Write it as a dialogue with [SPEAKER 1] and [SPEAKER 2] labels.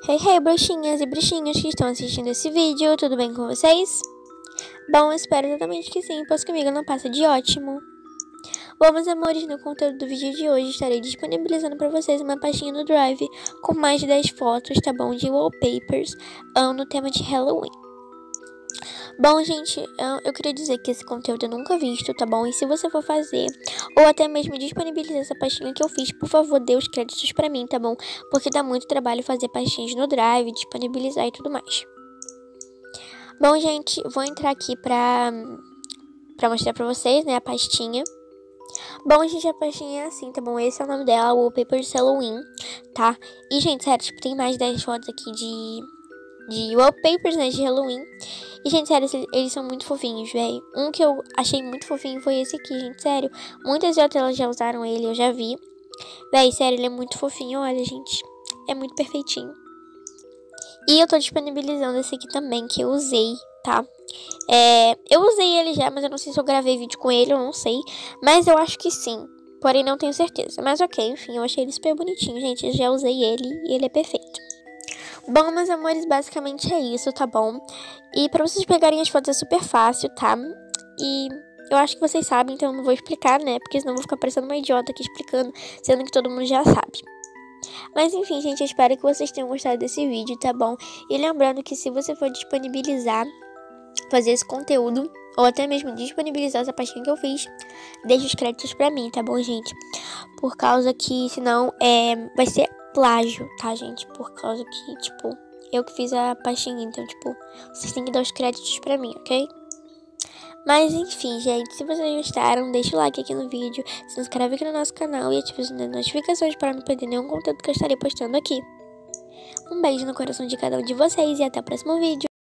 [SPEAKER 1] Hey, hey, bruxinhas e bruxinhos que estão assistindo esse vídeo, tudo bem com vocês? Bom, eu espero totalmente que sim, pois comigo não passa de ótimo. Bom, meus amores, no conteúdo do vídeo de hoje estarei disponibilizando para vocês uma pastinha no Drive com mais de 10 fotos, tá bom? De wallpapers no tema de Halloween. Bom, gente, eu queria dizer que esse conteúdo eu nunca visto, tá bom? E se você for fazer, ou até mesmo disponibilizar essa pastinha que eu fiz, por favor, dê os créditos pra mim, tá bom? Porque dá muito trabalho fazer pastinhas no Drive, disponibilizar e tudo mais. Bom, gente, vou entrar aqui pra mostrar pra vocês, né, a pastinha. Bom, gente, a pastinha é assim, tá bom? Esse é o nome dela, Wallpapers Halloween, tá? E, gente, sério, tipo, tem mais de 10 fotos aqui de wallpapers, né, de Halloween. E, gente, sério, eles são muito fofinhos, velho. Um que eu achei muito fofinho foi esse aqui, gente, sério. Muitas outras já usaram ele, eu já vi. Véi, sério, ele é muito fofinho, olha, gente. É muito perfeitinho. E eu tô disponibilizando esse aqui também, que eu usei, tá? Eu usei ele já, mas eu não sei se eu gravei vídeo com ele, eu não sei. Mas eu acho que sim, porém não tenho certeza. Mas ok, enfim, eu achei ele super bonitinho, gente. Eu já usei ele e ele é perfeito. Bom, meus amores, basicamente é isso, tá bom? E pra vocês pegarem as fotos é super fácil, tá? E eu acho que vocês sabem, então eu não vou explicar, né? Porque senão eu vou ficar parecendo uma idiota aqui explicando, sendo que todo mundo já sabe. Mas enfim, gente, eu espero que vocês tenham gostado desse vídeo, tá bom? E lembrando que se você for disponibilizar, fazer esse conteúdo, ou até mesmo disponibilizar essa pastinha que eu fiz, deixe os créditos pra mim, tá bom, gente? Por causa que, senão, vai ser plágio, tá, gente? Por causa que, tipo, eu que fiz a pastinha, então, tipo, vocês têm que dar os créditos pra mim, ok? Mas, enfim, gente, se vocês gostaram, deixa o like aqui no vídeo, se inscreve aqui no nosso canal e ative as notificações para não perder nenhum conteúdo que eu estarei postando aqui. Um beijo no coração de cada um de vocês e até o próximo vídeo.